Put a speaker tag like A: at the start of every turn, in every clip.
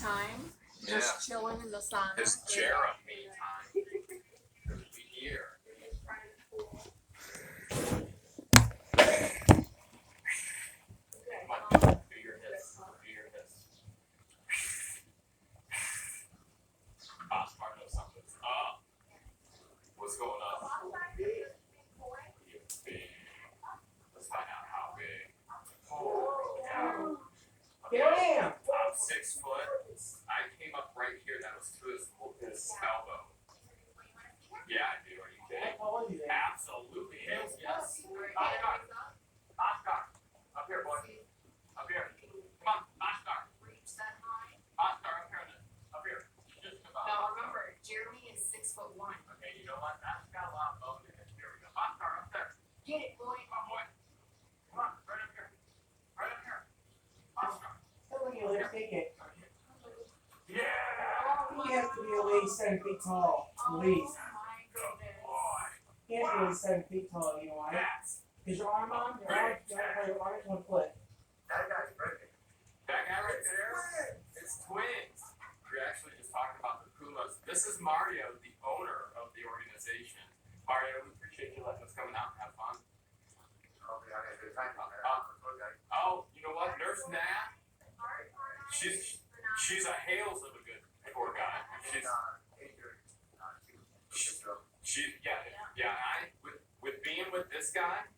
A: time.
B: Yeah.
A: Just chilling in the sauna.
B: His Jeremy time. Here. Come on, do your hiss. Do your hiss. Oscar knows something's up. What's going on? Let's find out how big. Holy cow.
C: Damn!
B: I'm 6 foot. I came up right here. That was to his elbow. Yeah, I do. Are you kidding? Absolutely. Yes. Oscar. Up here, boy. Up here. Come on, Oscar. Oscar, up here. Up here. Just about.
A: Now remember, Jeremy is 6'1".
B: Okay, you know what? That's got a lot of bone in it. Here we go. Oscar, up there.
A: Get it, boy.
B: Come on, boy. Come on, right up here. Right up here. Oscar. Yeah.
C: He has to be at least 7 feet tall. At least.
A: My
B: Good
A: goodness.
B: boy.
C: He has to be at least 7 feet tall, you know why?
B: That's
C: Is your arm on? Your arm is 1 foot.
B: that guy's perfect. That guy right there. It's twins. We're actually just talking about the Pumas. This is Mario, the owner of the organization. Mario, we appreciate you letting us come out and have fun. Oh, you know what? Nurse Nat. She's a hails of a good poor guy. With being with this guy,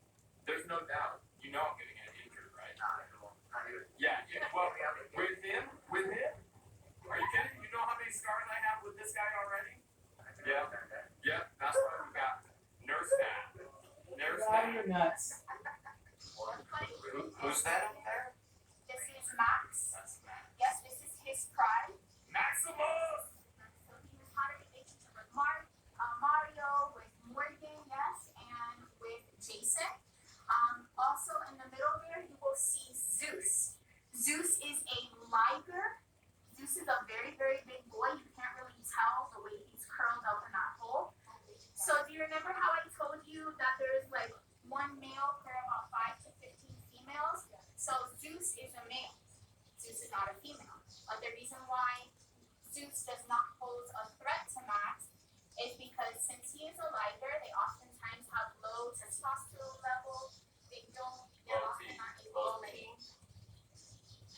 B: there's no doubt. You know I'm gonna get injured, right? Yeah. Well, with him. Are you kidding? You know how many scars I have with this guy already? Yeah. Yeah. That's why we got Nurse Nat. Nurse
C: God, you're
B: Nat.
C: nuts.
B: Who's that up there?
D: This is Max.
B: That's Matt.
D: Yes, this is his pride.
B: Maximus.
D: So he was part of the relationship with Mario, with Morgan, yes, and with Jason. Also in the middle there, you will see Zeus. Zeus is a liger. Zeus is a very, very big boy. You can't really tell the way he's curled up in that hole. So do you remember how I told you that there's like one male per about 5 to 15 females? So Zeus is a male. Zeus is not a female. But the reason why Zeus does not pose a threat to Max is because since he is a liger, they oftentimes have low testosterone levels. They don't, they're often not able to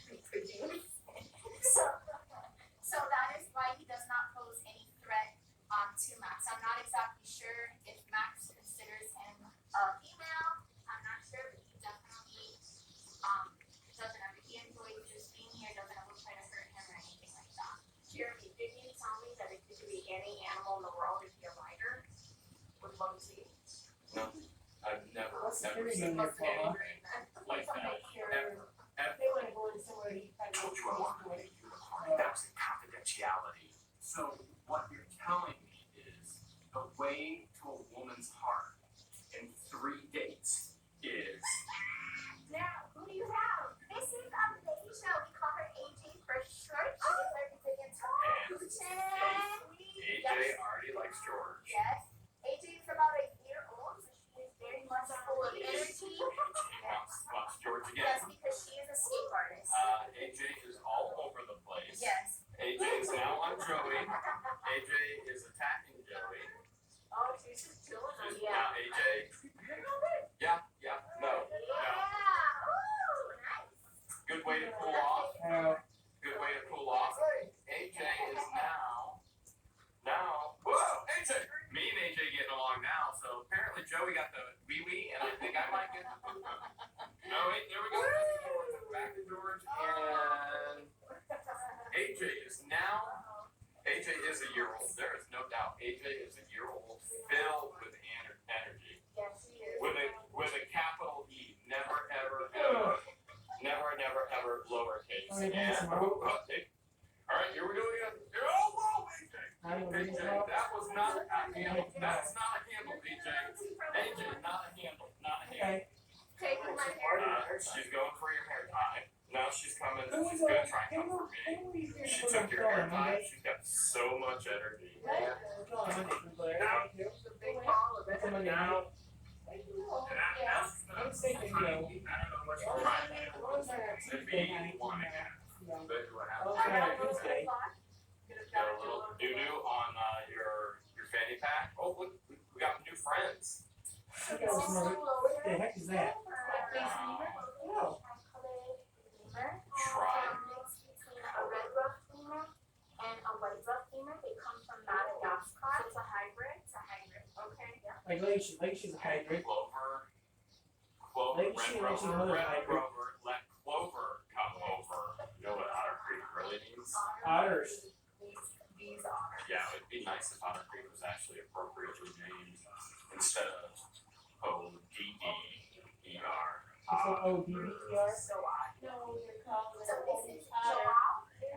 D: reproduce. So that is why he does not pose any threat to Max. I'm not exactly sure if Max considers him a female. I'm not sure, but he definitely doesn't ever. He enjoys just being here. Doesn't ever try to hurt him or anything like that.
A: Jeremy, did you tell me that it could be any animal in the world if you're a lighter? Would love to see.
B: No, I've never
C: What's the
B: said
C: thing in there, Paula?
B: like that. Ever.
C: They want to go in somewhere to eat.
B: Told you I wanted a unicorn. That was in confidentiality. So what you're telling me is the way to a woman's heart in 3 dates is
D: Now, who do you have? This is Asia. We call her AJ for short. She is everything in
B: AJ already likes George.
D: Yes. AJ is about a year old, so she is very much full of energy.
B: Wants George again.
D: Yes, because she is a escape artist.
B: AJ is all over the place.
D: Yes.
B: AJ is now on Joey. AJ is attacking Joey.
A: Oh, she's just chilling on you.
B: Now AJ. Yeah. No.
D: Yeah. Ooh, nice.
B: Good way to cool off.
C: No.
B: Good way to cool off. AJ is now. Whoa, AJ. Me and AJ getting along now. So apparently Joey got the wee wee, and I think I might get the poo poo. No, wait, there we go. Back to George and AJ is a year old. There is no doubt. AJ is a year old, filled with energy.
D: Yes, she is.
B: With a capital E. Never, ever lowercase.
C: Oh, yeah,
B: And,
C: that's right.
B: all right, here we go again. Oh, whoa, AJ.
C: I don't
B: AJ,
C: know.
B: that was not a handle. That's not a handle, AJ. AJ, not a handle.
C: Okay.
D: Taking my hair.
B: She's going for your hair tie. Now she's coming.
C: Who
B: She's
C: was
B: gonna try and come for me.
C: who was here
B: She
C: for
B: took
C: the
B: your hair
C: film,
B: tie.
C: Monday?
B: She's got so much energy.
C: Yeah. Go on, Monday, Blair. Thank you.
A: It's a big ball of
C: That's a
A: it.
C: Monday.
B: Now,
D: Yeah.
C: I'm thinking, you know,
B: I don't know what's
C: what
B: right.
C: was that
B: To
C: Tuesday
B: be
C: night?
B: one again.
C: You know,
B: But what
C: what was
B: happened?
C: that Tuesday? smell it. What the heck is that? No.
B: Try.
D: Mixed between a red ruff lemur and a white ruff lemur. They come from Madagascar.
A: It's a hybrid. Okay. Yeah.
C: Like Leisha's a hybrid.
B: Clover,
C: Maybe
B: red
C: she mentioned
B: rover,
C: another
B: red
C: hybrid.
B: rover, let Clover come over. You know what Otter Creek really means?
C: Otters.
A: These are.
B: Yeah, it'd be nice if Otter Creek was actually appropriately named instead of O-D-D-E-R.
C: It's like ODBER.
A: So odd.
E: No, you're calling
D: So this is
E: it otter.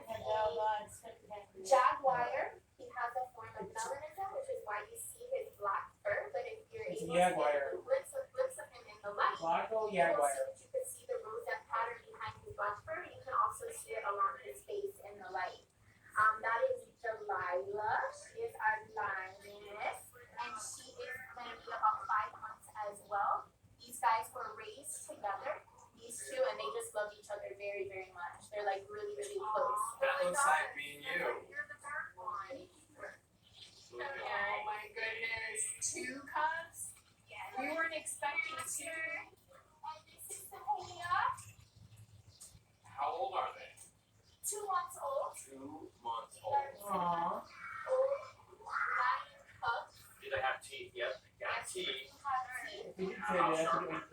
E: And doggone stuff happened.
D: Jaguar. He has a form of melanism, which is why you see his black fur. But if you're
C: It's a
D: able to
C: jaguar.
D: see the glimpse of him in the light,
C: Blacko
D: you
C: Jaguar.
D: could see the rosette pattern behind his black fur. You can also see it along his face in the light. That is Delilah. She is our lioness, and she is going to be about 5 months as well. These guys were raised together, these two, and they just love each other very, very much. They're like really, really close.
B: That looks like me and you.
A: You're the dark one.
E: Oh my goodness, 2 cubs? We weren't expecting 2.
D: And this is Sahaya,
B: How old are they?
D: 2 months old.
B: 2 months old.
C: Aww.
D: Old lion cub.
B: Do they have teeth? Yep, they got teeth.
D: Have teeth.
C: If you did say that, I think it would